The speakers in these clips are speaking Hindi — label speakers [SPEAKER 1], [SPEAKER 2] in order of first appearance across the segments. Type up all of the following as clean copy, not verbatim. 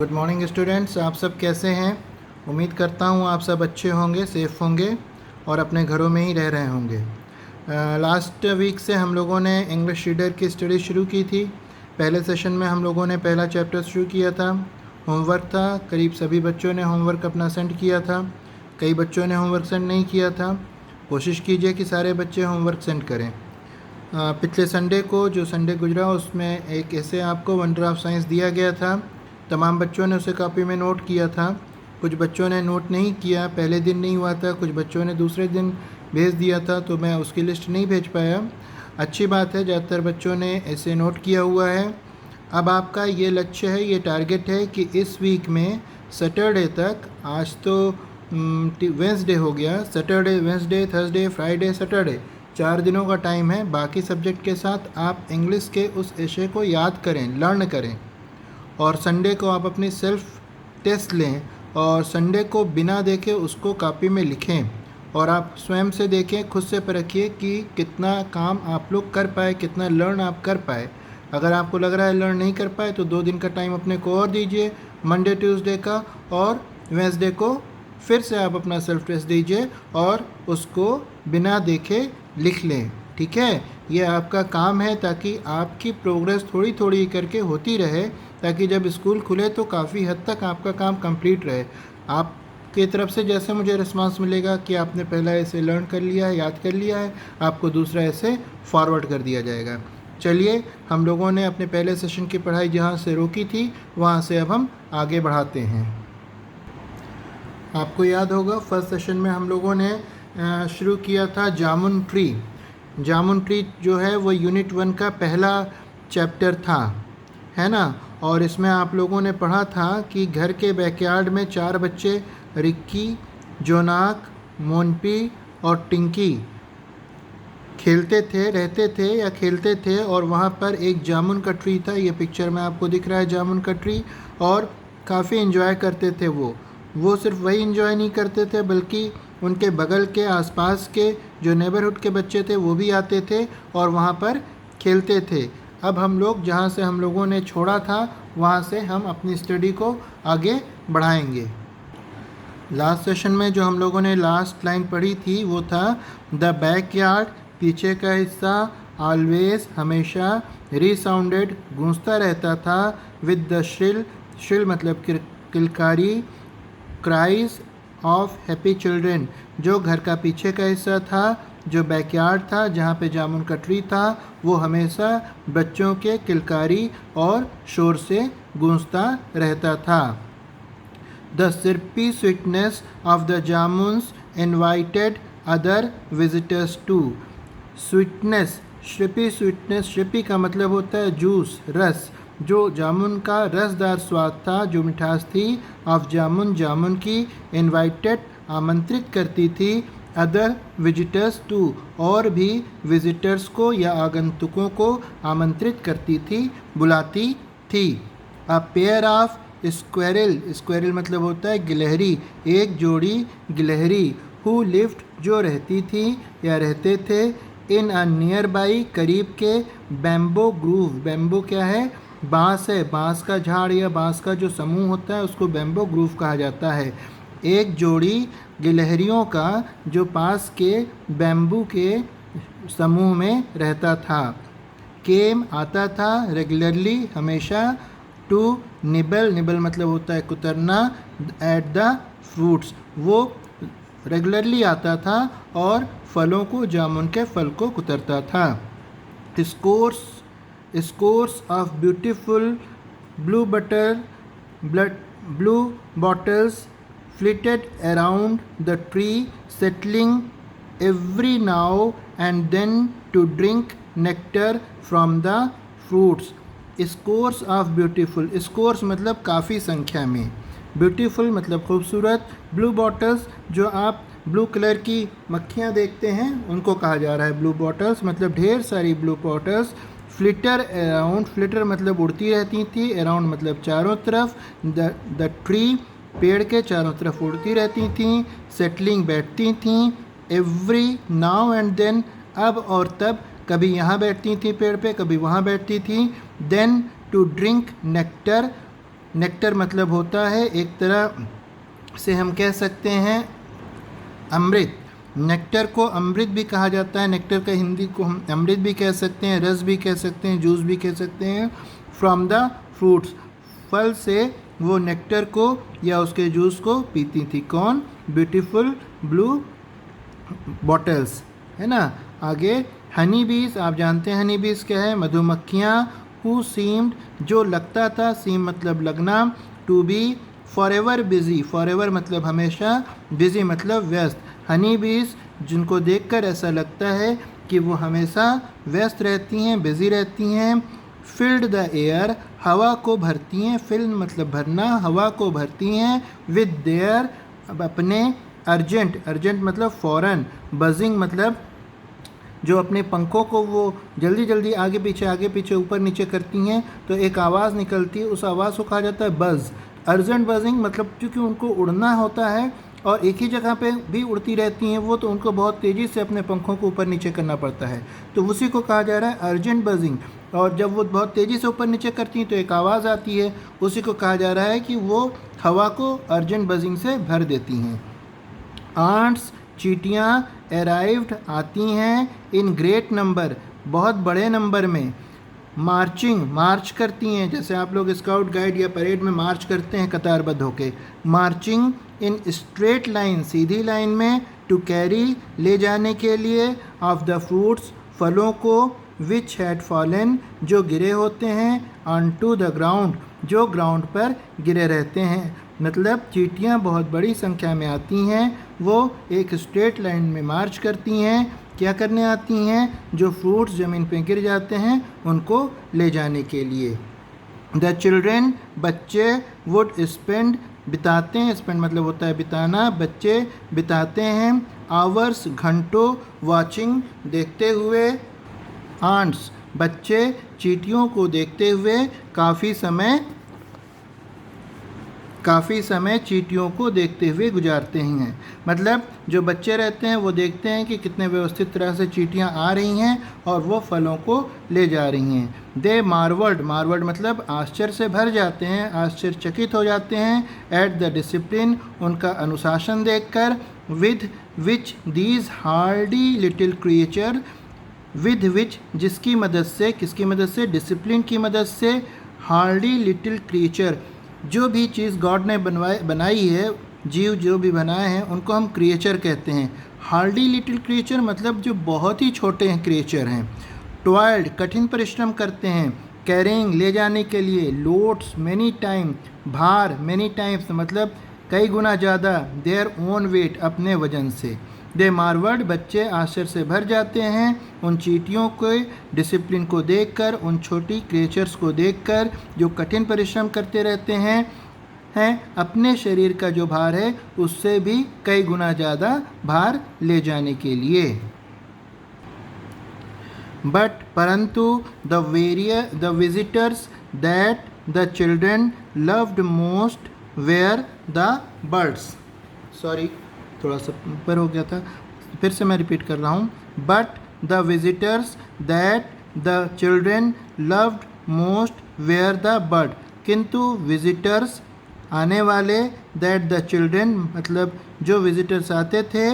[SPEAKER 1] गुड मॉर्निंग स्टूडेंट्स, आप सब कैसे हैं। उम्मीद करता हूँ आप सब अच्छे होंगे, सेफ़ होंगे और अपने घरों में ही रह रहे होंगे। लास्ट वीक से हम लोगों ने इंग्लिश रीडर की स्टडी शुरू की थी। पहले सेशन में हम लोगों ने पहला चैप्टर शुरू किया था। होमवर्क था, करीब सभी बच्चों ने होमवर्क अपना सेंड किया था। कई बच्चों ने होमवर्क सेंड नहीं किया था। कोशिश कीजिए कि सारे बच्चे होमवर्क सेंड करें। पिछले संडे को जो संडे गुजरा उसमें एक ऐसे आपको वंडर ऑफ साइंस दिया गया था। तमाम बच्चों ने उसे कॉपी में नोट किया था। कुछ बच्चों ने नोट नहीं किया, पहले दिन नहीं हुआ था। कुछ बच्चों ने दूसरे दिन भेज दिया था, तो मैं उसकी लिस्ट नहीं भेज पाया। अच्छी बात है, ज़्यादातर बच्चों ने ऐसे नोट किया हुआ है। अब आपका ये लक्ष्य है, ये टारगेट है कि इस वीक में सैटरडे तक, आज तो वेंसडे हो गया, Saturday, Wednesday, Thursday, Friday, Saturday, 4 दिनों का टाइम है। बाकी सब्जेक्ट के साथ आप इंग्लिश के उस विषय को याद करें, लर्न करें। और संडे को आप अपनी सेल्फ टेस्ट लें और संडे को बिना देखे उसको कॉपी में लिखें और आप स्वयं से देखें, खुद से परखिए कि कितना काम आप लोग कर पाए, कितना लर्न आप कर पाए। अगर आपको लग रहा है लर्न नहीं कर पाए तो 2 दिन का टाइम अपने को और दीजिए, मंडे ट्यूसडे का, और वेंसडे को फिर से आप अपना सेल्फ टेस्ट दीजिए और उसको बिना देखे लिख लें। ठीक है, ये आपका काम है ताकि आपकी प्रोग्रेस थोड़ी थोड़ी करके होती रहे, ताकि जब स्कूल खुले तो काफ़ी हद तक आपका काम कंप्लीट रहे। आपकी तरफ से जैसे मुझे रिस्पांस मिलेगा कि आपने पहला ऐसे लर्न कर लिया है, याद कर लिया है, आपको दूसरा ऐसे फॉरवर्ड कर दिया जाएगा। चलिए, हम लोगों ने अपने पहले सेशन की पढ़ाई जहाँ से रोकी थी वहाँ से अब हम आगे बढ़ाते हैं। आपको याद होगा फर्स्ट सेशन में हम लोगों ने शुरू किया था जामुन ट्री। जामुन ट्री जो है वो यूनिट 1 का पहला चैप्टर था, है ना। और इसमें आप लोगों ने पढ़ा था कि घर के बैकयार्ड में 4 बच्चे, रिक्की, जोनाक, मोनपी और टिंकी खेलते थे, रहते थे या खेलते थे। और वहाँ पर एक जामुन का ट्री था, ये पिक्चर में आपको दिख रहा है जामुन का ट्री। और काफ़ी एंजॉय करते थे वो सिर्फ वही एंजॉय नहीं करते थे बल्कि उनके बगल के आसपास के जो नेबरहुड के बच्चे थे वो भी आते थे और वहाँ पर खेलते थे। अब हम लोग जहाँ से हम लोगों ने छोड़ा था वहाँ से हम अपनी स्टडी को आगे बढ़ाएंगे। लास्ट सेशन में जो हम लोगों ने लास्ट लाइन पढ़ी थी वो था द बैकयार्ड, पीछे का हिस्सा, ऑलवेज, हमेशा, रीसाउंडेड, गूंजता रहता था, विद द श्रिल, श्रिल मतलब किलकारी, क्राइज ऑफ हैप्पी चिल्ड्रेन, जो घर का पीछे का हिस्सा था, जो बैकयार्ड था जहाँ पे जामुन का ट्री था, वो हमेशा बच्चों के किलकारी और शोर से गूंजता रहता था। The syrupy sweetness of the jamuns invited other visitors too. Sweetness, syrupy sweetness, syrupy का मतलब होता है जूस, रस। जो जामुन का रसदार स्वाद था, जो मिठास थी, ऑफ जामुन, जामुन की, इन्वाइटेड आमंत्रित करती थी, अदर विजिटर्स टू, और भी विजिटर्स को या आगंतुकों को आमंत्रित करती थी, बुलाती थी। A pair of squirrel, squirrel मतलब होता है गिलहरी, एक जोड़ी गिलहरी, हु लिव्ड, जो रहती थी या रहते थे, इन अ नियर बाई, करीब के, बैम्बो ग्रूव, बैम्बो क्या है, बांस है, बांस का झाड़ या बांस का जो समूह होता है उसको बैम्बो ग्रूव कहा जाता है। एक जोड़ी गिलहरियों का जो पास के बैम्बू के समूह में रहता था। केम, आता था, रेगुलरली, हमेशा, टू निबल, निबल मतलब होता है कुतरना, एट द फ्रूट्स, वो रेगुलरली आता था और फलों को, जामुन के फल को कुतरता था। Scores of beautiful blue bottles flitted around the tree, settling every now and then to drink nectar from the fruits. Scores of beautiful, scores मतलब काफ़ी संख्या में, ब्यूटीफुल मतलब खूबसूरत, ब्लू बॉटल्स जो आप ब्लू कलर की मक्खियाँ देखते हैं उनको कहा जा रहा है ब्लू बॉटल्स, मतलब ढेर सारी blue bottles. Flutter around, flutter मतलब उड़ती रहती थी, अराउंड मतलब चारों तरफ, द ट्री, पेड़ के चारों तरफ उड़ती रहती थीं, सेटलिंग बैठती थीं, एवरी नाउ एंड देन, अब और तब, कभी यहाँ बैठती थी पेड़ पे, कभी वहाँ बैठती थी, then to drink nectar, nectar मतलब होता है एक तरह से हम कह सकते हैं अमृत। नेक्टर को अमृत भी कहा जाता है। नेक्टर का हिंदी को हम अमृत भी कह सकते हैं, रस भी कह सकते हैं, जूस भी कह सकते हैं। फ्रॉम द फ्रूट्स, फल से वो नेक्टर को या उसके जूस को पीती थी। कौन? ब्यूटीफुल ब्लू बॉटल्स, है ना। आगे हनी बीज, आप जानते हैं हनी बीज क्या है? मधुमक्खियाँ। हु सीम्ड, जो लगता था, सीम मतलब लगना, to be forever busy, forever मतलब हमेशा, बिजी मतलब व्यस्त। हनी बीज जिनको देखकर ऐसा लगता है कि वो हमेशा व्यस्त रहती हैं, बिजी रहती हैं। फिल्ड द एयर, हवा को भरती हैं, फिल्ड मतलब भरना, हवा को भरती हैं। विद देयर, अब अपने, अर्जेंट, अर्जेंट मतलब फ़ौरन, बजिंग मतलब जो अपने पंखों को वो जल्दी जल्दी आगे पीछे ऊपर नीचे करती हैं तो एक आवाज़ निकलती है, उस आवाज़ को कहा जाता है बज़। अर्जेंट बजिंग मतलब क्योंकि उनको उड़ना होता है और एक ही जगह पे भी उड़ती रहती हैं वो, तो उनको बहुत तेज़ी से अपने पंखों को ऊपर नीचे करना पड़ता है, तो उसी को कहा जा रहा है अर्जेंट बजिंग। और जब वो बहुत तेज़ी से ऊपर नीचे करती हैं तो एक आवाज़ आती है, उसी को कहा जा रहा है कि वो हवा को अर्जेंट बजिंग से भर देती हैं। आंट्स, चींटियाँ, अराइव्ड, आती हैं, इन ग्रेट नंबर, बहुत बड़े नंबर में। मार्चिंग, मार्च करती हैं, जैसे आप लोग स्काउट गाइड या परेड में मार्च करते हैं कतारबद्ध होके। Marching in straight line, Sidhi line में। टू कैरी, ले जाने के लिए। ऑफ द फ्रूट्स, फलों को। विच हैड फॉलन, जो गिरे होते हैं। ऑन टू द ग्राउंड, जो ग्राउंड पर गिरे रहते हैं। मतलब चींटियाँ बहुत बड़ी संख्या में आती हैं, वो एक स्ट्रेट लाइन में मार्च करती हैं। क्या करने आती हैं? जो फ्रूट्स ज़मीन पे गिर जाते हैं उनको ले जाने के लिए। द चिल्ड्रेन, बच्चे। वुड स्पेंड, बिताते हैं, स्पेंड मतलब होता है बिताना, बच्चे बिताते हैं। आवर्स, घंटों। वॉचिंग, देखते हुए। आंट्स, बच्चे चींटियों को देखते हुए काफ़ी समय चींटियों को देखते हुए गुजारते हैं। मतलब जो बच्चे रहते हैं वो देखते हैं कि कितने व्यवस्थित तरह से चींटियाँ आ रही हैं और वो फलों को ले जा रही हैं। दे मार्वल्ड, मार्वल्ड मतलब आश्चर्य से भर जाते हैं, आश्चर्यचकित हो जाते हैं। एट द डिसिप्लिन, उनका अनुशासन देखकर। With which these Hardy little creature, with which जिसकी मदद से, किसकी मदद से? डिसिप्लिन की मदद से। हार्डी लिटिल क्रिएचर, जो भी चीज़ गॉड ने बनाई है, जीव जो भी बनाए हैं उनको हम क्रिएचर कहते हैं। हार्डी लिटिल क्रिएचर मतलब जो बहुत ही छोटे हैं क्रिएचर हैं। टॉयल्ड, कठिन परिश्रम करते हैं। कैरिंग, ले जाने के लिए। लोड्स, मैनी टाइम, भार, मैनी टाइम्स मतलब कई गुना ज़्यादा। देयर ओन वेट, अपने वजन से। दे मार्वर्ड, बच्चे आश्चर्य से भर जाते हैं उन चींटियों के डिसिप्लिन को देखकर, उन छोटी क्रिएचर्स को देखकर जो कठिन परिश्रम करते रहते हैं अपने शरीर का जो भार है उससे भी कई गुना ज़्यादा भार ले जाने के लिए। बट परंतु the visitors that the children loved most were the birds. Sorry, थोड़ा सा ऊपर हो गया था, फिर से मैं रिपीट कर रहा हूँ। But the visitors that the children loved most were the bird, किंतु विजिटर्स, आने वाले, दैट द चिल्ड्रन मतलब जो विजिटर्स आते थे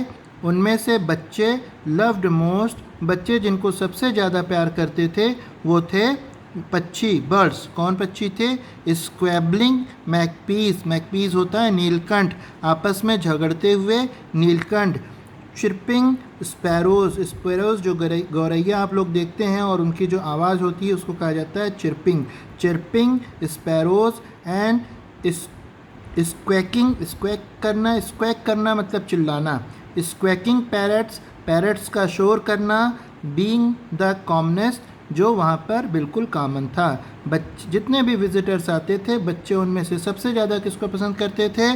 [SPEAKER 1] उनमें से बच्चे, लव्ड मोस्ट, बच्चे जिनको सबसे ज़्यादा प्यार करते थे वो थे पक्षी, बर्ड्स। कौन पक्षी थे? स्क्वैबलिंग मैकपीज, मैकपीज होता है नीलकंठ, आपस में झगड़ते हुए नीलकंठ। चिर्पिंग स्पैरोज, स्पैरोज जो गौरैया आप लोग देखते हैं और उनकी जो आवाज़ होती है उसको कहा जाता है चिर्पिंग। चिर्पिंग स्पैरोज एंड स्क्वैकिंग, स्क्वैक करना मतलब चिल्लाना। स्क्वैकिंग पैरट्स, पैरट्स का शोर करना। बीइंग द कॉमनेस्ट, जो वहाँ पर बिल्कुल कॉमन था। जितने भी विजिटर्स आते थे बच्चे उनमें से सबसे ज़्यादा किसको पसंद करते थे?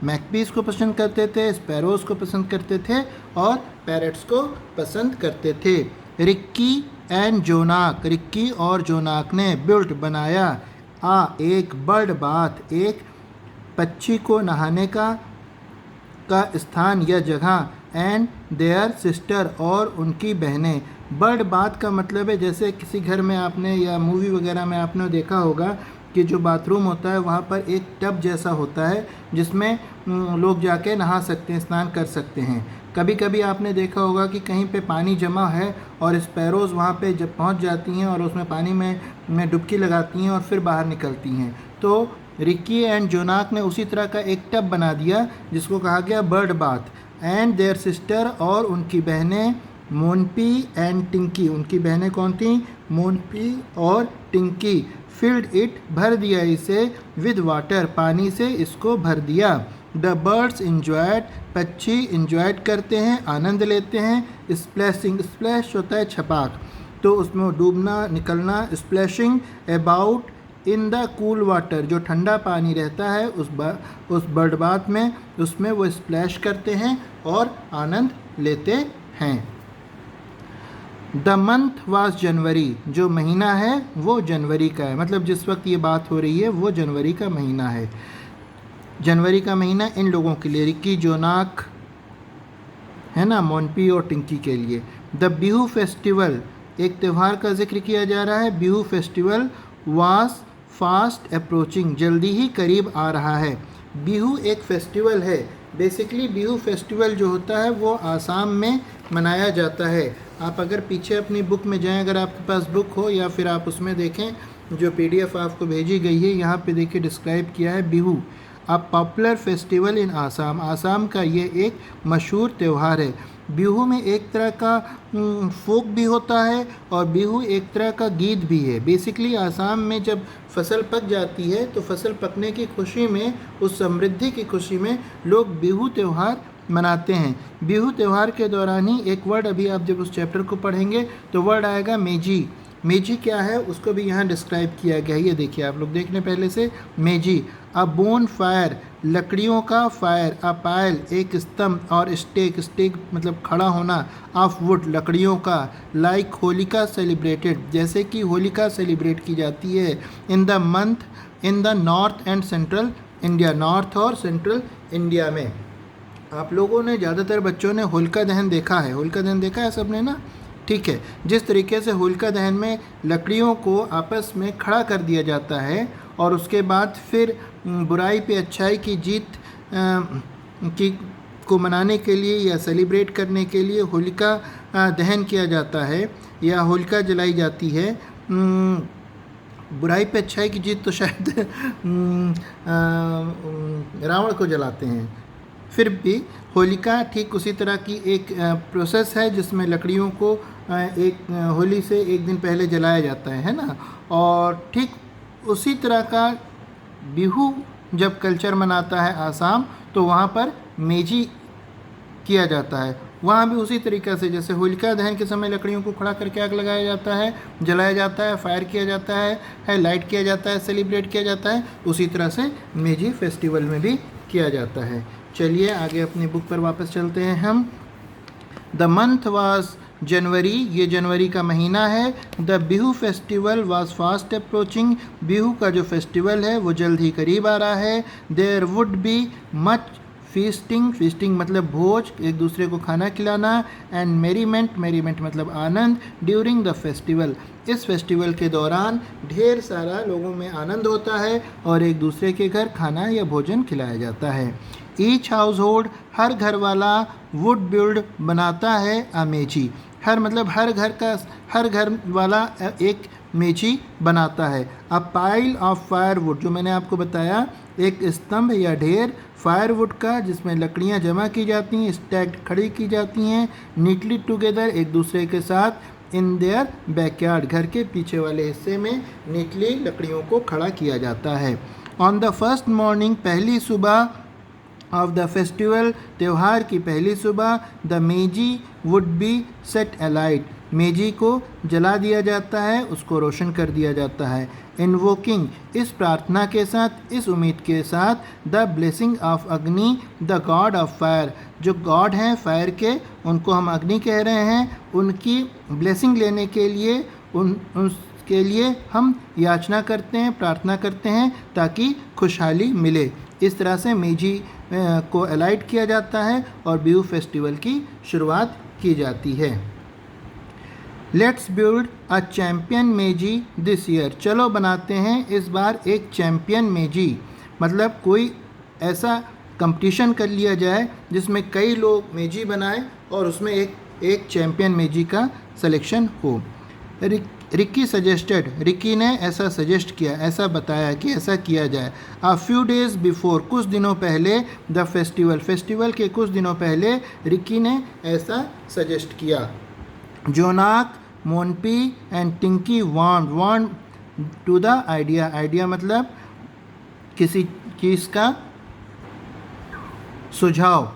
[SPEAKER 1] मैकपीस को पसंद करते थे, स्पैरोज को पसंद करते थे और पैरट्स को पसंद करते थे। रिक्की एंड जोनाक, रिक्की और जोनाक ने बिल्ट बनाया। एक बर्ड बाथ, एक पक्षी को नहाने का स्थान या जगह। एंड देयर सिस्टर, और उनकी बहनें। बर्ड बाथ का मतलब है जैसे किसी घर में आपने या मूवी वगैरह में आपने देखा होगा कि जो बाथरूम होता है वहाँ पर एक टब जैसा होता है जिसमें लोग जाके नहा सकते हैं, स्नान कर सकते हैं। कभी कभी आपने देखा होगा कि कहीं पे पानी जमा है और स्पैरोज़ वहाँ पे जब पहुँच जाती हैं और उसमें पानी में डुबकी लगाती हैं और फिर बाहर निकलती हैं। तो रिकी एंड जोनाक ने उसी तरह का एक टब बना दिया जिसको कहा गया bird bath. And their sister, और उनकी बहनें मोनपी एंड टिंकी, उनकी बहनें कौन थी? मोनपी और टिंकी। फिल्ड इट, भर दिया इसे, विद वाटर, पानी से इसको भर दिया। द बर्ड्स इंजॉयड, पक्षी इंजॉयड करते हैं, आनंद लेते हैं। स्प्लैशिंग, स्प्लैश होता है छपाक, तो उसमें डूबना, निकलना। Splashing about in the cool water, जो ठंडा पानी रहता है उस बर्ड बाथ में, उसमें वो स्प्लैश करते हैं और आनंद लेते हैं। द मंथ वाज जनवरी, जो महीना है वो जनवरी का है, मतलब जिस वक्त ये बात हो रही है वो जनवरी का महीना है। जनवरी का महीना इन लोगों के लिए, रिकी, जोनाक, है ना, मोनपी और टिंकी के लिए। द बिहू फेस्टिवल, एक त्यौहार का जिक्र किया जा रहा है। Bihu festival was fast approaching, जल्दी ही करीब आ रहा है। बिहू एक फेस्टिवल है। बेसिकली बिहू फेस्टिवल जो होता है वो आसाम में मनाया जाता है। आप अगर पीछे अपनी बुक में जाएं, अगर आपके पास बुक हो या फिर आप उसमें देखें जो PDF आपको भेजी गई है, यहाँ पे देखिए डिस्क्राइब किया है Bihu, a popular festival in Assam, Assam का ये एक मशहूर त्यौहार है। बिहू में एक तरह का फोक भी होता है और बिहू एक तरह का गीत भी है। बेसिकली आसाम में जब फसल पक जाती है तो फसल पकने की खुशी में, उस समृद्धि की खुशी में लोग बिहू त्यौहार मनाते हैं। बिहू त्यौहार के दौरान ही एक वर्ड, अभी आप जब उस चैप्टर को पढ़ेंगे तो वर्ड आएगा मेजी। मेजी क्या है उसको भी यहाँ डिस्क्राइब किया गया है, ये देखिए आप लोग देख लें पहले से। मेजी, अ बोन फायर, लकड़ियों का फायर, अ पायल, एक स्तंभ, और स्टेक, स्टेक मतलब खड़ा होना, ऑफ वुड, लकड़ियों का, लाइक होलिका सेलिब्रेटेड, जैसे कि होलिका सेलिब्रेट की जाती है, in the month in the north and central India, north और सेंट्रल इंडिया में। आप लोगों ने, ज़्यादातर बच्चों ने होलिका दहन देखा है, होलिका दहन देखा है सबने ना, ठीक है। जिस तरीके से होलिका दहन में लकड़ियों को आपस में खड़ा कर दिया जाता है और उसके बाद फिर बुराई पे अच्छाई की जीत को मनाने के लिए या सेलिब्रेट करने के लिए होलिका दहन किया जाता है या होलिका जलाई जाती है। बुराई पे अच्छाई की जीत तो शायद रावण को जलाते हैं, फिर भी होलिका ठीक उसी तरह की एक प्रोसेस है जिसमें लकड़ियों को एक होली से एक दिन पहले जलाया जाता है ना। और ठीक उसी तरह का बिहू जब कल्चर मनाता है आसाम, तो वहाँ पर मेजी किया जाता है। वहाँ भी उसी तरीक़े से जैसे होलिका दहन के समय लकड़ियों को खड़ा करके आग लगाया जाता है, जलाया जाता है, फायर किया जाता है, लाइट किया जाता है, सेलिब्रेट किया जाता है, उसी तरह से मेजी फेस्टिवल में भी किया जाता है। चलिए आगे अपनी बुक पर वापस चलते हैं हम। द मंथ वाज जनवरी, ये जनवरी का महीना है। The Bihu festival was fast approaching, Bihu का जो फेस्टिवल है वो जल्द ही करीब आ रहा है। There would be much feasting, feasting मतलब भोज, एक दूसरे को खाना खिलाना, एंड मेरीमेंट, मेरीमेंट मतलब आनंद, ड्यूरिंग द फेस्टिवल, इस फेस्टिवल के दौरान ढेर सारा लोगों में आनंद होता है और एक दूसरे के घर खाना या भोजन खिलाया जाता है। ईच हाउस होल्ड, हर घर वाला, वुड बिल्ड बनाता है अ मेजी, हर मतलब हर घर वाला एक मेजी बनाता है। अ पाइल ऑफ फायरवुड, जो मैंने आपको बताया एक स्तंभ या ढेर फायरवुड का जिसमें लकड़ियां जमा की जाती हैं, स्टैक्ड खड़ी की जाती हैं, नीटली टुगेदर एक दूसरे के साथ, इन देयर बैकयार्ड, घर के पीछे वाले हिस्से में नीटली लकड़ियों को खड़ा किया जाता है। ऑन द फर्स्ट मॉर्निंग, पहली सुबह, ऑफ द फेस्टिवल, त्यौहार की पहली सुबह, द मेजी वुड बी सेट अलाइट, मेजी को जला दिया जाता है, उसको रोशन कर दिया जाता है। इन्वोकिंग, इस प्रार्थना के साथ, इस उम्मीद के साथ, द ब्लेसिंग ऑफ अग्नि, द गॉड ऑफ फायर, जो गॉड हैं फायर के, उनको हम अग्नि कह रहे हैं, उनकी ब्लेसिंग लेने के लिए उसके लिए हम याचना करते हैं, प्रार्थना करते हैं ताकि खुशहाली मिले। इस तरह से मेजी को अलाइट किया जाता है और बिहू फेस्टिवल की शुरुआत की जाती है। लेट्स बिल्ड अ चैम्पियन मेजी दिस ईयर, चलो बनाते हैं इस बार एक चैम्पियन मेजी, मतलब कोई ऐसा कंपटीशन कर लिया जाए जिसमें कई लोग मेजी बनाए और उसमें एक चैम्पियन मेजी का सिलेक्शन हो। रिकी सजेस्टेड, रिकी ने ऐसा सजेस्ट किया, ऐसा बताया कि ऐसा किया जाए। अ फ्यू डेज बिफोर, कुछ दिनों पहले, द फेस्टिवल, फेस्टिवल के कुछ दिनों पहले रिकी ने ऐसा सजेस्ट किया। Jonak, Monpi and Tinki want to the idea, idea मतलब किसी चीज़ का सुझाव।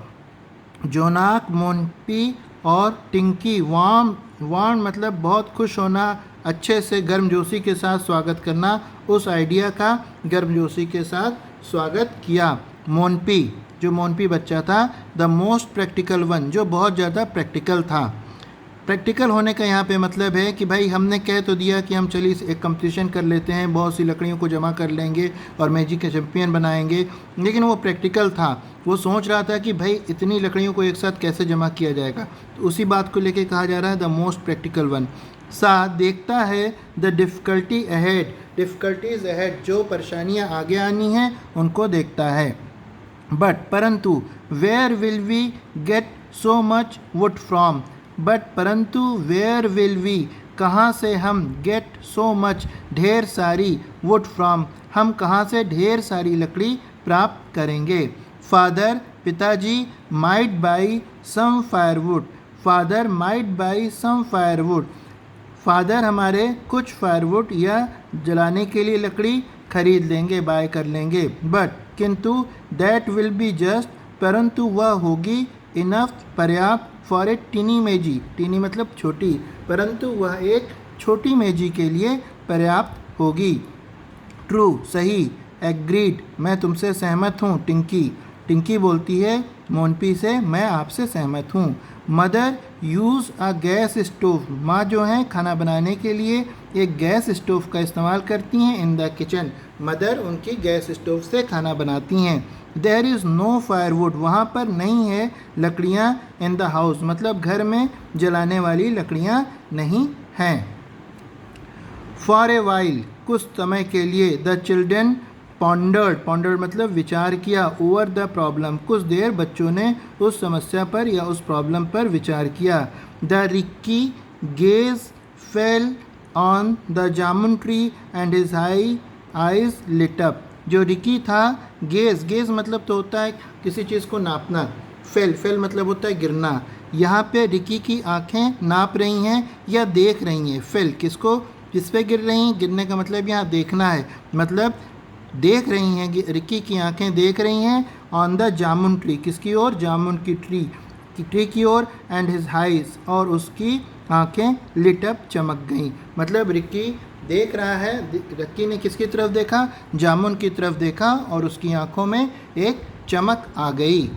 [SPEAKER 1] जोनाक, मोनपी और टिंकी वांट मतलब बहुत खुश होना, अच्छे से गर्मजोशी के साथ स्वागत करना, उस आइडिया का गर्मजोशी के साथ स्वागत किया। मोनपी, जो मोनपी बच्चा था, द मोस्ट प्रैक्टिकल वन, जो बहुत ज़्यादा प्रैक्टिकल था। प्रैक्टिकल होने का यहाँ पे मतलब है कि भाई हमने कह तो दिया कि हम चलिए एक कंपटीशन कर लेते हैं, बहुत सी लकड़ियों को जमा कर लेंगे और मैजिक के चैम्पियन बनाएंगे, लेकिन वो प्रैक्टिकल था। वो सोच रहा था कि भाई इतनी लकड़ियों को एक साथ कैसे जमा किया जाएगा, तो उसी बात को लेके कहा जा रहा है द मोस्ट प्रैक्टिकल वन। सा देखता है the difficulty ahead, difficulties ahead, जो परेशानियाँ आगे आनी हैं उनको देखता है। बट परंतु, where will we get so much wood from, but परंतु, वेयर विल वी, कहाँ से हम, गेट सो मच, ढेर सारी, वुड फ्रॉम, हम कहाँ से ढेर सारी लकड़ी प्राप्त करेंगे। फादर, पिताजी, might buy some firewood, father might buy some firewood, father हमारे कुछ फायरवुड या जलाने के लिए लकड़ी खरीद लेंगे, बाय कर लेंगे। बट किंतु, दैट विल बी जस्ट, परंतु वह होगी, इनफ पर्याप्त, for a tiny mazy, tiny मतलब छोटी, परंतु वह एक छोटी मेजी के लिए पर्याप्त होगी। ट्रू, सही। एग्रीड, मैं तुमसे सहमत हूँ। टिंकी, टिंकी बोलती है मोनपी से, मैं आपसे सहमत हूँ। Mother use a gas stove, माँ जो है खाना बनाने के लिए एक गैस स्टोव का इस्तेमाल करती हैं। इन द किचन, मदर उनकी गैस स्टोव से खाना बनाती हैं। देयर इज़ नो फायरवुड, वहाँ पर नहीं है लकड़ियाँ। इन द हाउस मतलब घर में जलाने वाली लकड़ियाँ नहीं हैं। फॉर ए वाइल, कुछ समय के लिए, द चिल्ड्रन पॉन्डर्ड मतलब विचार किया, ओवर द प्रॉब्लम, कुछ देर बच्चों ने उस समस्या पर या उस प्रॉब्लम पर विचार किया। The Ricky gaze fell on the jamun tree and his eyes lit up, जो रिकी था, गेज मतलब तो होता है किसी चीज़ को नापना, फेल मतलब होता है गिरना। यहाँ पे रिकी की आंखें नाप रही हैं या देख रही हैं। फेल किसको, किस पे गिर रही हैं, गिरने का मतलब यहाँ देखना है, मतलब देख रही हैं, रिकी की आंखें देख रही हैं। ऑन द जामुन ट्री, किसकी ओर, जामुन की ट्री की ओर। एंड हिज आइज, और उसकी आंखें लिट अप, चमक गईं, मतलब रिकी देख रहा है, रिकी ने किसकी तरफ देखा, जामुन की तरफ देखा और उसकी आंखों में एक चमक आ गई।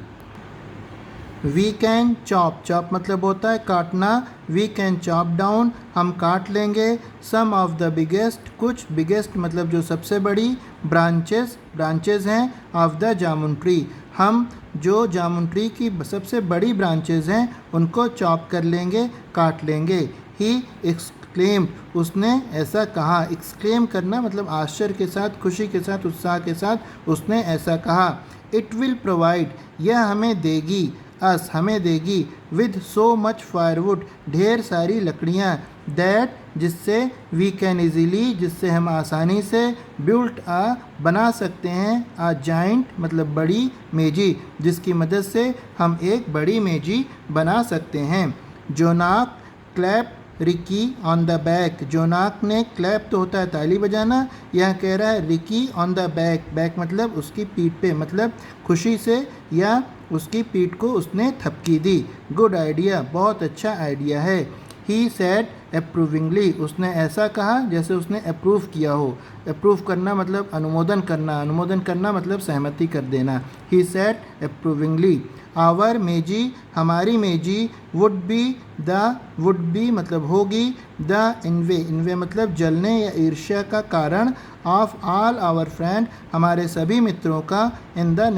[SPEAKER 1] वी कैन चॉप, चॉप मतलब होता है काटना। वी कैन चॉप डाउन, हम काट लेंगे। सम ऑफ द बिगेस्ट, कुछ, बिगेस्ट मतलब जो सबसे बड़ी, ब्रांचेज हैं ऑफ द जामुन ट्री, हम जो जामुन ट्री की सबसे बड़ी ब्रांचेज हैं उनको चॉप कर लेंगे, काट लेंगे। ही एक्सक्लेम, उसने ऐसा कहा। एक्सक्लेम करना मतलब आश्चर्य के साथ, खुशी के साथ, उत्साह के साथ उसने ऐसा कहा। इट विल प्रोवाइड, यह हमें देगी, अस हमें देगी, विद सो मच फायरवुड, ढेर सारी लकड़ियाँ, दैट जिससे, वी कैन ईजीली जिससे हम आसानी से, बिल्ट आ बना सकते हैं, आ जाइंट मतलब बड़ी मेजी, जिसकी मदद से हम एक बड़ी मेजी बना सकते हैं। Jonak clap Ricky on the back, Jonak ने, क्लैप तो होता है ताली बजाना, यह कह रहा है Ricky on the back, back मतलब उसकी पीठ पे, मतलब खुशी से या उसकी पीठ को उसने थपकी दी। गुड आइडिया, बहुत अच्छा आइडिया है। ही सेड अप्रूविंगली, उसने ऐसा कहा जैसे उसने अप्रूव किया हो। अप्रूव करना मतलब अनुमोदन करना, अनुमोदन करना मतलब सहमति कर देना। He said अप्रूविंगली। आवर मेजी, हमारी मेजी, वुड बी मतलब होगी, द इनवे मतलब जलने या ईर्ष्या का कारण, ऑफ ऑल आवर फ्रेंड हमारे सभी मित्रों का, इन द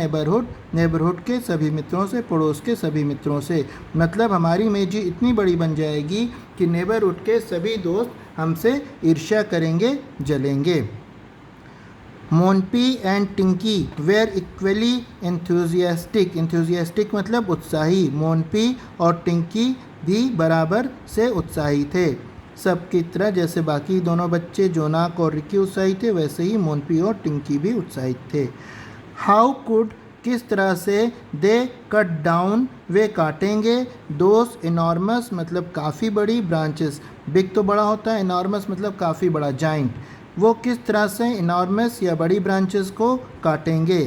[SPEAKER 1] नेबरहुड के सभी मित्रों से, पड़ोस के सभी मित्रों से। मतलब हमारी मेजी इतनी बड़ी बन जाएगी कि नेबरहुड के सभी दोस्त हमसे ईर्ष्या करेंगे, जलेंगे। Monpi and Tinki were equally enthusiastic मतलब उत्साही। मोनपी और टिंकी भी बराबर से उत्साही थे, सबकी तरह। जैसे बाकी दोनों बच्चे जोनाक और रिकी उत्साहित थे, वैसे ही मोनपी और टिंकी भी उत्साहित थे। हाउ कुड किस तरह से, दे कट डाउन वे काटेंगे, दोस इनॉर्मस मतलब काफ़ी बड़ी, ब्रांचेस बिग तो बड़ा होता है, इनॉर्मस मतलब काफ़ी बड़ा, जाइंट, वो किस तरह से इनॉर्मस या बड़ी ब्रांचेस को काटेंगे।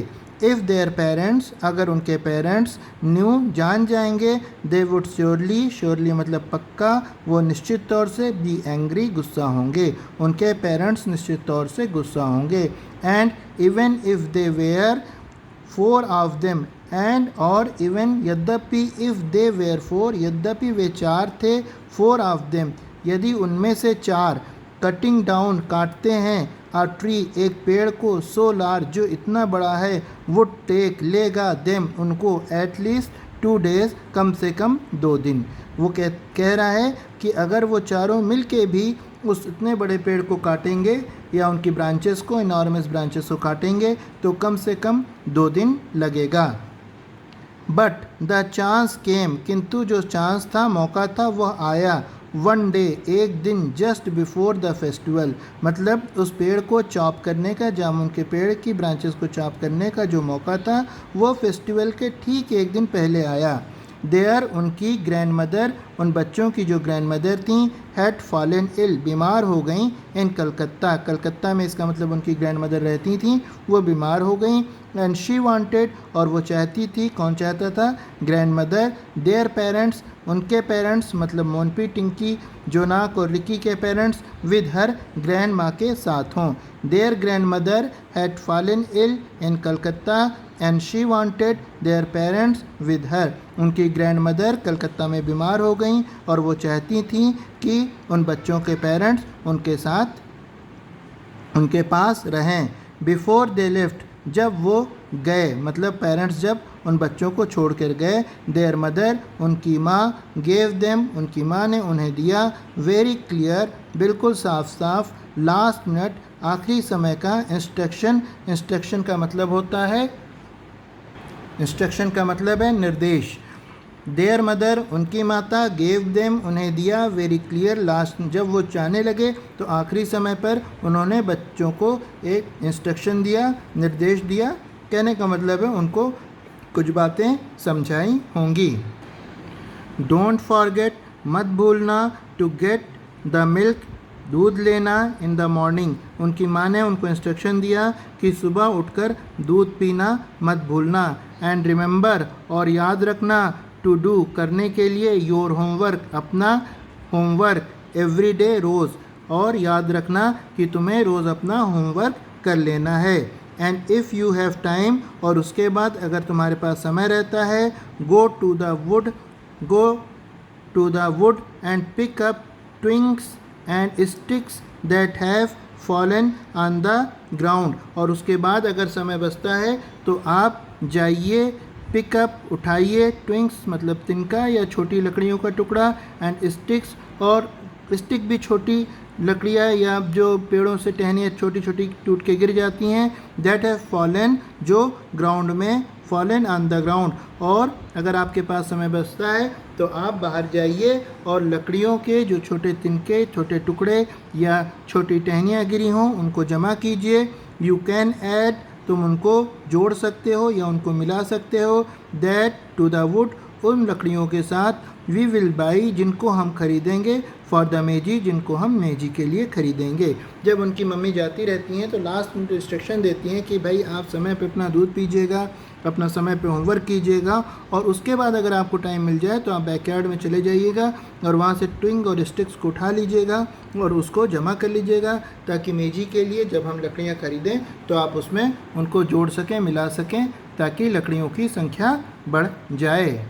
[SPEAKER 1] इफ़ देयर पेरेंट्स अगर उनके पेरेंट्स न्यू जान जाएंगे, दे वुड श्योरली मतलब पक्का, वो निश्चित तौर से, बी एंग्री गुस्सा होंगे, उनके पेरेंट्स निश्चित तौर से गुस्सा होंगे। And even if they were 4 of them and और इवन यद्यपि, इफ़ दे वेयर 4 यद्यपि वे 4 थे, 4 ऑफ देम यदि उनमें से 4 कटिंग डाउन काटते हैं, आ ट्री एक पेड़ को, सो लार्ज जो इतना बड़ा है, वुड टेक लेगा, देम उनको, एटलीस्ट 2 डेज कम से कम 2 दिन। वो कह रहा है कि अगर वो चारों मिल के भी उस इतने बड़े पेड़ को काटेंगे या उनकी ब्रांचेस को, इनॉर्मस ब्रांचेस को काटेंगे, तो कम से कम 2 दिन लगेगा। बट द चांस केम किंतु जो चांस था, मौका था, वह आया, 1 डे एक दिन, जस्ट बिफोर द फेस्टिवल मतलब उस पेड़ को चॉप करने का, जामुन के पेड़ की ब्रांचेस को चॉप करने का जो मौका था, वो फेस्टिवल के ठीक एक दिन पहले आया। देयर उनकी ग्रैंड मदर, उन बच्चों की जो ग्रैंड मदर थी, हैड फॉलन इल बीमार हो गई, इन कलकत्ता में इसका मतलब उनकी ग्रैंड मदर रहती थी, वो बीमार हो गई। एंड शी वांटेड और वो चाहती थी, कौन चाहता था, ग्रैंड मदर, देयर पेरेंट्स उनके पेरेंट्स मतलब मोनपी, टिंकी, जोनाक और रिकी के पेरेंट्स, विद हर ग्रैंड माँ के साथ हों। Their grandmother had fallen ill in Calcutta and she wanted their parents with her, उनकी ग्रैंड मदर कलकत्ता में बीमार हो गई और वो चाहती थी कि उन बच्चों के पेरेंट्स उनके साथ, उनके पास रहें। बिफोर दे लेफ्ट जब वो गए मतलब पेरेंट्स जब उन बच्चों को छोड़ कर गए, देयर मदर उनकी माँ, गेव देम उनकी माँ ने उन्हें दिया, वेरी क्लियर बिल्कुल साफ साफ, लास्ट मिनट आखिरी समय का इंस्ट्रक्शन का मतलब होता है, इंस्ट्रक्शन का मतलब है निर्देश। देयर मदर उनकी माता, गेव देम उन्हें दिया, वेरी क्लियर लास्ट जब वो चाहने लगे तो आखिरी समय पर उन्होंने बच्चों को एक इंस्ट्रक्शन दिया, निर्देश दिया। कहने का मतलब है उनको कुछ बातें समझाई होंगी। डोंट फॉरगेट मत भूलना, टू गेट द मिल्क दूध लेना, इन द मॉर्निंग उनकी माँ ने उनको इंस्ट्रक्शन दिया कि सुबह उठकर दूध पीना मत भूलना। एंड रिमेंबर और याद रखना, टू डू करने के लिए, योर होमवर्क अपना होमवर्क, एवरी डे रोज़, और याद रखना कि तुम्हें रोज़ अपना होमवर्क कर लेना है। And if you have time और उसके बाद अगर तुम्हारे पास समय रहता है, go to the wood and pick up twigs and sticks that have fallen on the ground, और उसके बाद अगर समय बचता है तो आप जाइए, पिकअप उठाइए, ट्विंग्स मतलब तिनका या छोटी लकड़ियों का टुकड़ा, एंड स्टिक्स और स्टिक भी छोटी लकड़ियाँ या जो पेड़ों से टहनियाँ छोटी छोटी टूट के गिर जाती हैं, दैट हैव फॉलन जो ग्राउंड में, फॉलन ऑन द ग्राउंड। और अगर आपके पास समय बचता है तो आप बाहर जाइए और लकड़ियों के जो छोटे तिनके, छोटे टुकड़े या छोटी टहनियाँ गिरी हों उनको जमा कीजिए। यू कैन ऐड तुम उनको जोड़ सकते हो या उनको मिला सकते हो, दैट टू द वुड उन लकड़ियों के साथ, वी विल बाई जिनको हम खरीदेंगे, फॉर द मेजी जिनको हम मेजी के लिए खरीदेंगे। जब उनकी मम्मी जाती रहती हैं तो लास्ट में इंस्ट्रक्शन देती हैं कि भाई आप समय पे अपना दूध पीजिएगा, अपना समय पे होमवर्क कीजिएगा, और उसके बाद अगर आपको टाइम मिल जाए तो आप बैकयार्ड में चले जाइएगा और वहाँ से ट्विंग और स्टिक्स को उठा लीजिएगा और उसको जमा कर लीजिएगा, ताकि मेजी के लिए जब हम लकड़ियाँ खरीदें तो आप उसमें उनको जोड़ सकें, मिला सकें ताकि लकड़ियों की संख्या बढ़ जाए।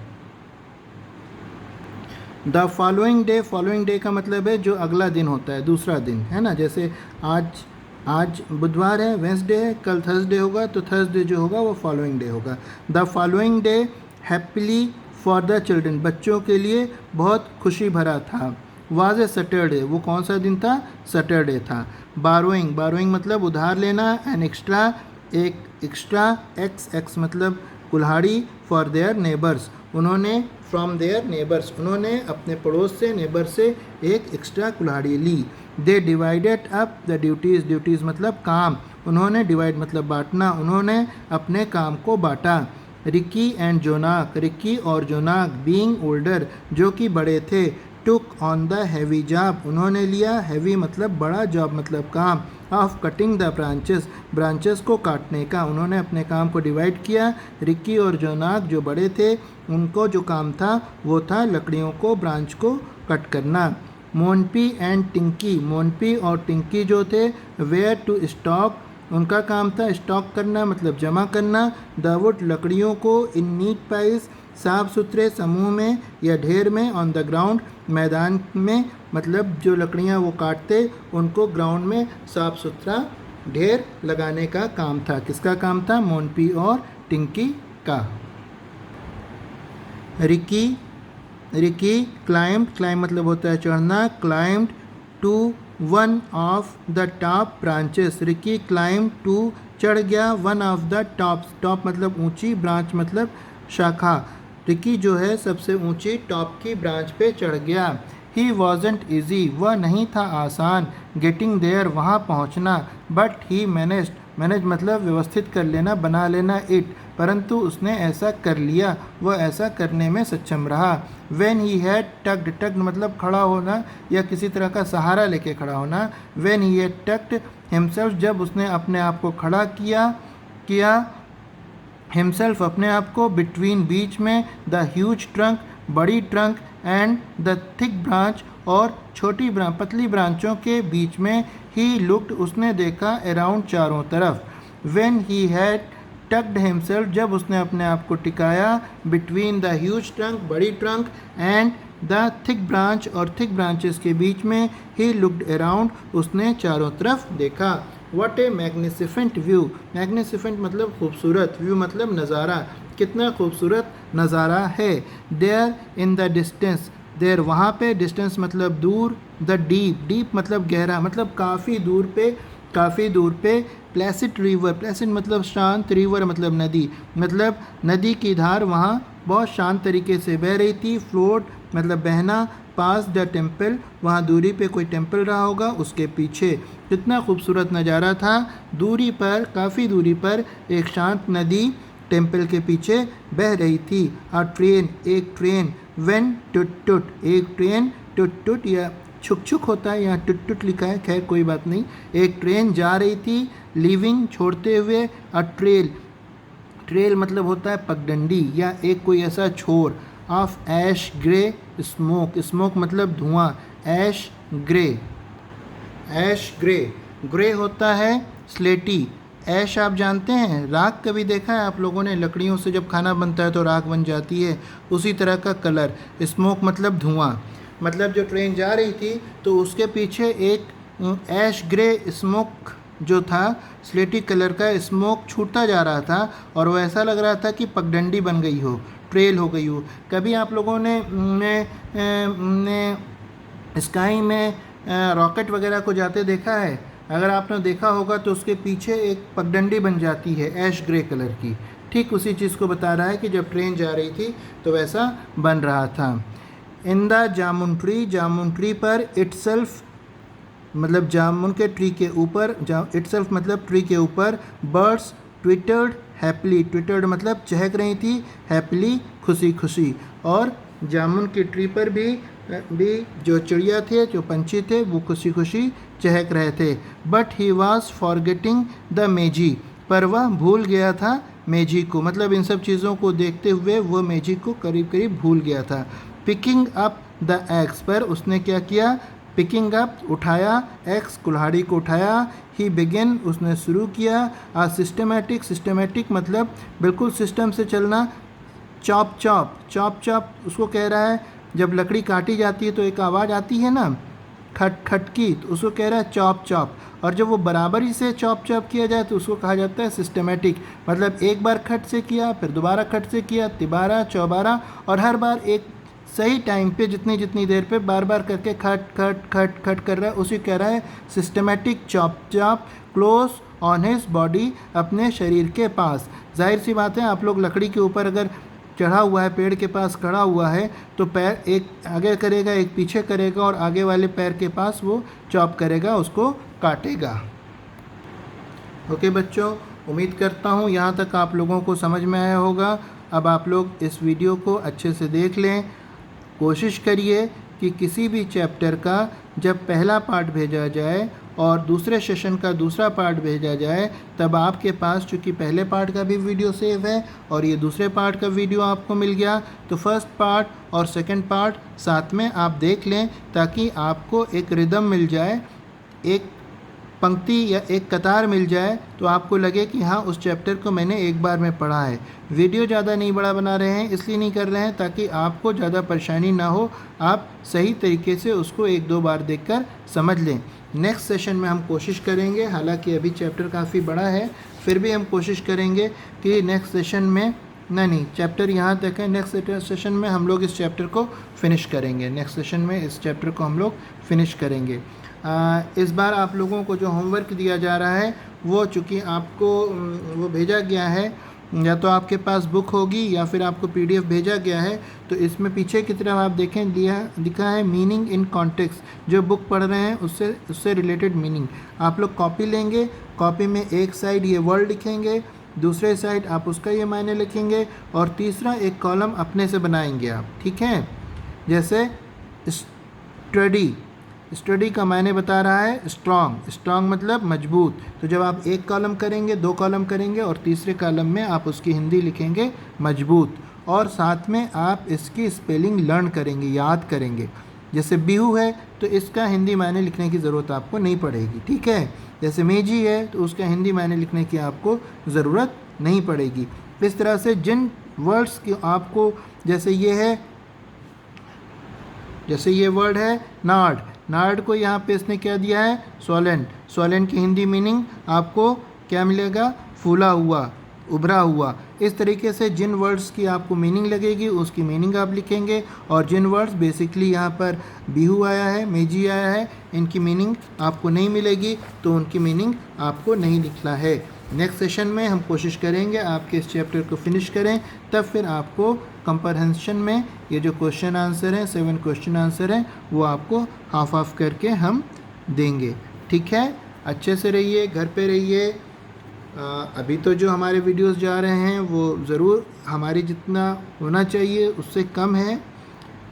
[SPEAKER 1] द फॉलोइंग डे का मतलब है जो अगला दिन होता है, दूसरा दिन, है ना। जैसे आज बुधवार है, वेंसडे है, कल थर्सडे होगा, तो थर्सडे जो होगा वो फॉलोइंग डे होगा। The following day happily for the children, बच्चों के लिए बहुत खुशी भरा था। वाज ए सैटरडे, वो कौन सा दिन था? सैटरडे था। बारोइंग मतलब उधार लेना। एन एक्स्ट्रा, एक एक्स्ट्रा। एक्स मतलब कुल्हाड़ी। फॉर देयर नेबर्स, उन्होंने फ्रॉम देयर नेबर्स, उन्होंने अपने पड़ोस से, नेबर से एक एक्स्ट्रा कुल्हाड़ी ली। They divided up the duties मतलब काम, उन्होंने डिवाइड मतलब बांटना, उन्होंने अपने काम को बांटा। रिकी एंड जोनाक, रिकी और जोनाक बीइंग ओल्डर, जो कि बड़े थे, took on the heavy job, उन्होंने लिया, हैवी मतलब बड़ा, जॉब मतलब काम, ऑफ कटिंग द ब्रांचेस को काटने का, उन्होंने अपने काम को डिवाइड किया। रिकी और जोनाक जो बड़े थे, उनको जो काम था वो था लकड़ियों को, ब्रांच को कट करना। मोनपी एंड टिंकी, मोनपी और टिंकी जो थे, वेयर टू स्टॉक, उनका काम था स्टॉक करना मतलब जमा करना। द वुड, लकड़ियों को, इन नीट पाइल्स, साफ सुथरे समूह में या ढेर में। ऑन द ग्राउंड, मैदान में, मतलब जो लकड़ियाँ वो काटते उनको ग्राउंड में साफ सुथरा ढेर लगाने का काम था। किसका काम था? मोनपी और टिंकी का। रिकी क्लाइम्ब मतलब होता है चढ़ना। Climb to one of the top branches, Ricky climb to चढ़ गया, वन ऑफ द टॉप मतलब ऊंची, ब्रांच मतलब शाखा। रिकी जो है सबसे ऊंची टॉप की ब्रांच पे चढ़ गया। ही वॉजेंट ईजी, वह नहीं था आसान। गेटिंग देयर, वहाँ पहुँचना। बट ही मैनेज मतलब व्यवस्थित कर लेना, बना लेना। इट, परंतु उसने ऐसा कर लिया, वह ऐसा करने में सक्षम रहा। व्हेन ही हैड टक्ड मतलब खड़ा होना या किसी तरह का सहारा लेके खड़ा होना। When he had tucked himself, जब उसने अपने आप को खड़ा किया हिमसेल्फ अपने आप को, बिटवीन बीच में, द ह्यूज ट्रंक बड़ी trunk, and the thick branch और छोटी पतली ब्रांचों के बीच में। ही लुक्ड उसने देखा, अराउंड चारों तरफ। When he had tucked himself, जब उसने अपने आप को टिकाया, बिटवीन द ह्यूज ट्रंक बड़ी trunk, and the thick branch और थिक ब्रांचेस के बीच में। ही लुक्ड अराउंड, उसने चारों तरफ देखा। What a magnificent view, magnificent मतलब खूबसूरत, व्यू मतलब नज़ारा, कितना खूबसूरत नज़ारा है। There in the distance, there वहाँ पे, डिस्टेंस मतलब दूर। द डीप मतलब गहरा, मतलब काफ़ी दूर पे। प्लेसिड रिवर, प्लेसिड मतलब शांत, रिवर मतलब नदी की धार वहाँ बहुत शांत तरीके से बह रही थी। फ्लोट मतलब बहना। पास द टेम्पल, वहाँ दूरी पे कोई टेम्पल रहा होगा, उसके पीछे। कितना खूबसूरत नज़ारा था। काफ़ी दूरी पर एक शांत नदी टेम्पल के पीछे बह रही थी। एक ट्रेन। वेन टुट, एक ट्रेन। टुट या छुक होता है, यहाँ टुट लिखा है, खैर कोई बात नहीं। एक ट्रेन जा रही थी, लीविंग छोड़ते हुए। अ ट्रेल मतलब होता है पगडंडी या एक कोई ऐसा छोर। ऑफ ऐश ग्रे स्मोक मतलब धुआं। ऐश ग्रे होता है स्लेटी। ऐश आप जानते हैं, राख कभी देखा है आप लोगों ने? लकड़ियों से जब खाना बनता है तो राख बन जाती है, उसी तरह का कलर। स्मोक मतलब धुआं। मतलब जो ट्रेन जा रही थी तो उसके पीछे एक ऐश ग्रे स्मोक जो था, स्लेटी कलर का स्मोक छूटता जा रहा था और वो ऐसा लग रहा था कि पगडंडी बन गई हो, ट्रेल हो गई हो। कभी आप लोगों ने स्काई में रॉकेट वगैरह को जाते देखा है? अगर आपने देखा होगा तो उसके पीछे एक पगडंडी बन जाती है ऐश ग्रे कलर की। ठीक उसी चीज़ को बता रहा है कि जब ट्रेन जा रही थी तो वैसा बन रहा था। इन द जामुन ट्री पर इटसेल्फ मतलब जामुन के ट्री के ऊपर, इटसेल्फ मतलब ट्री के ऊपर। बर्ड्स ट्विटर्ड हैप्पीली, ट्विटर्ड मतलब चहक रही थी, हैप्पीली खुशी। और जामुन की ट्री पर भी जो चिड़िया थे, जो पंछी थे, वो खुशी चहक रहे थे। But he was forgetting the Mazie, पर वह भूल गया था मेजी को, मतलब इन सब चीज़ों को देखते हुए वह मेजी को करीब भूल गया था। पिकिंग अप द एक्स, पर उसने क्या किया? पिकिंग अप उठाया, एक्स कुल्हाड़ी को उठाया। ही बिगिन, उसने शुरू किया। आ सिस्टमेटिक, सिस्टमेटिक मतलब बिल्कुल सिस्टम से चलना। चॉप चॉप, चॉप चॉप उसको कह रहा है जब लकड़ी काटी जाती है तो एक आवाज़ आती है ना खट खट की, तो उसको कह रहा है चॉप चॉप। और जब वो बराबरी से चॉप चॉप किया जाए तो उसको कहा जाता है सिस्टमेटिक। मतलब एक बार खट से किया, फिर दोबारा खट से किया, तिबारा चौबारा, और हर बार एक सही टाइम पे जितनी जितनी देर पे बार बार करके खट खट खट खट कर रहा है, उसी कह रहा है systematic chop chop close on his body, अपने शरीर के पास। जाहिर सी बात है, आप लोग लकड़ी के ऊपर अगर चढ़ा हुआ है, पेड़ के पास खड़ा हुआ है, तो पैर एक आगे करेगा एक पीछे करेगा और आगे वाले पैर के पास वो चॉप करेगा, उसको काटेगा। ओके बच्चों, उम्मीद करता हूँ यहाँ तक आप लोगों को समझ में आया होगा। अब आप लोग इस वीडियो को अच्छे से देख लें। कोशिश करिए कि किसी भी चैप्टर का जब पहला पार्ट भेजा जाए और दूसरे सेशन का दूसरा पार्ट भेजा जाए, तब आपके पास चूँकि पहले पार्ट का भी वीडियो सेव है और ये दूसरे पार्ट का वीडियो आपको मिल गया, तो फर्स्ट पार्ट और सेकंड पार्ट साथ में आप देख लें, ताकि आपको एक रिदम मिल जाए, एक पंक्ति या एक कतार मिल जाए, तो आपको लगे कि हाँ उस चैप्टर को मैंने एक बार में पढ़ा है। वीडियो ज़्यादा नहीं बड़ा बना रहे हैं, इसलिए नहीं कर रहे हैं ताकि आपको ज़्यादा परेशानी ना हो, आप सही तरीके से उसको एक दो बार देखकर समझ लें। नेक्स्ट सेशन में हम कोशिश करेंगे, हालांकि अभी चैप्टर काफ़ी बड़ा है, फिर भी हम कोशिश करेंगे कि नेक्स्ट सेशन में नहीं चैप्टर यहाँ तक है, नेक्स्ट सेशन में हम लोग इस चैप्टर को फिनिश करेंगे। नेक्स्ट सेशन में इस चैप्टर को हम लोग फिनिश करेंगे। इस बार आप लोगों को जो होमवर्क दिया जा रहा है वो चूँकि आपको वो भेजा गया है, या तो आपके पास बुक होगी या फिर आपको PDF भेजा गया है, तो इसमें पीछे की तरफ आप देखें लिखा है मीनिंग इन कॉन्टेक्स्ट। जो बुक पढ़ रहे हैं उससे रिलेटेड मीनिंग आप लोग कॉपी लेंगे, कॉपी में एक साइड ये वर्ड लिखेंगे, दूसरे साइड आप उसका ये मायने लिखेंगे, और तीसरा एक कॉलम अपने से बनाएंगे आप, ठीक है। जैसे स्टडी, स्टडी का मायने बता रहा है स्ट्रॉन्ग, स्ट्रॉन्ग मतलब मजबूत। तो जब आप एक कॉलम करेंगे, दो कॉलम करेंगे और तीसरे कॉलम में आप उसकी हिंदी लिखेंगे मजबूत, और साथ में आप इसकी स्पेलिंग लर्न करेंगे, याद करेंगे। जैसे बिहू है तो इसका हिंदी मायने लिखने की ज़रूरत आपको नहीं पड़ेगी, ठीक है। जैसे मेजी है तो उसका हिंदी मायने लिखने की आपको ज़रूरत नहीं पड़ेगी। इस तरह से जिन वर्ड्स की आपको, जैसे ये वर्ड है नार्ड, नार्ड को यहाँ पे इसने क्या दिया है सोलेंट, सोलेंट की हिंदी मीनिंग आपको क्या मिलेगा, फूला हुआ, उभरा हुआ। इस तरीके से जिन वर्ड्स की आपको मीनिंग लगेगी उसकी मीनिंग आप लिखेंगे, और जिन वर्ड्स बेसिकली यहाँ पर बिहू आया है, मेजी आया है, इनकी मीनिंग आपको नहीं मिलेगी, तो उनकी मीनिंग आपको नहीं लिखना है। नेक्स्ट सेशन में हम कोशिश करेंगे आपके इस चैप्टर को फिनिश करें, तब फिर आपको कंप्रहेंशन में ये जो क्वेश्चन आंसर हैं, 7 क्वेश्चन आंसर हैं, वो आपको हाफ ऑफ करके हम देंगे, ठीक है। अच्छे से रहिए, घर पे रहिए। अभी तो जो हमारे वीडियोस जा रहे हैं वो ज़रूर हमारी जितना होना चाहिए उससे कम है,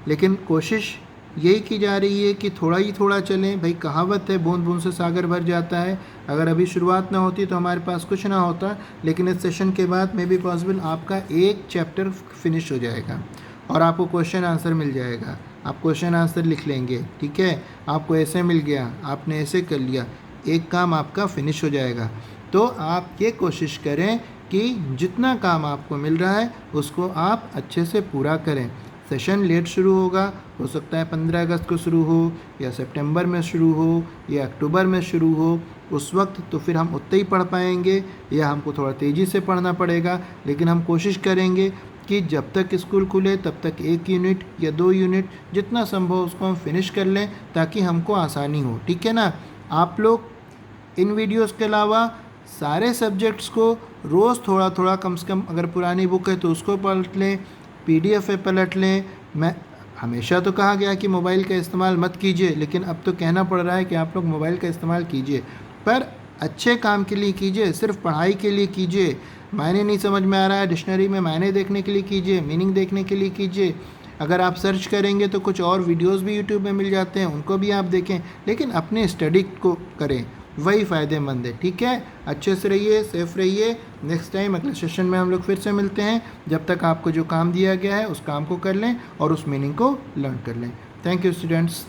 [SPEAKER 1] लेकिन कोशिश यही की जा रही है कि थोड़ा ही थोड़ा चलें। भाई कहावत है, बूंद बूंद से सागर भर जाता है। अगर अभी शुरुआत ना होती तो हमारे पास कुछ ना होता, लेकिन इस सेशन के बाद मे बी पॉसिबल आपका एक चैप्टर फिनिश हो जाएगा और आपको क्वेश्चन आंसर मिल जाएगा। आप क्वेश्चन आंसर लिख लेंगे, ठीक है। आपको ऐसे मिल गया, आपने ऐसे कर लिया, एक काम आपका फिनिश हो जाएगा। तो आप ये कोशिश करें कि जितना काम आपको मिल रहा है उसको आप अच्छे से पूरा करें। सेशन लेट शुरू होगा, हो सकता है 15 अगस्त को शुरू हो, या सितंबर में शुरू हो, या अक्टूबर में शुरू हो। उस वक्त तो फिर हम उतना ही पढ़ पाएंगे, या हमको थोड़ा तेज़ी से पढ़ना पड़ेगा, लेकिन हम कोशिश करेंगे कि जब तक स्कूल खुले तब तक 1 यूनिट या 2 यूनिट जितना संभव उसको हम फिनिश कर लें, ताकि हमको आसानी हो, ठीक है ना। आप लोग इन वीडियोस के अलावा सारे सब्जेक्ट्स को रोज़ थोड़ा थोड़ा, कम से कम अगर पुरानी बुक है तो उसको पलट लें, PDF पे पलट लें। मैं हमेशा तो कहा गया कि मोबाइल का इस्तेमाल मत कीजिए, लेकिन अब तो कहना पड़ रहा है कि आप लोग मोबाइल का इस्तेमाल कीजिए, पर अच्छे काम के लिए कीजिए, सिर्फ पढ़ाई के लिए कीजिए। मायने नहीं समझ में आ रहा है, डिक्शनरी में मायने देखने के लिए कीजिए, मीनिंग देखने के लिए कीजिए। अगर आप सर्च करेंगे तो कुछ और वीडियोस भी यूट्यूब में मिल जाते हैं, उनको भी आप देखें, लेकिन अपने स्टडी को करें, वही फ़ायदेमंद है, ठीक है। अच्छे से रहिए, सेफ रहिए। नेक्स्ट टाइम अगले सेशन में हम लोग फिर से मिलते हैं। जब तक आपको जो काम दिया गया है उस काम को कर लें और उस मीनिंग को लर्न कर लें। Thank you students.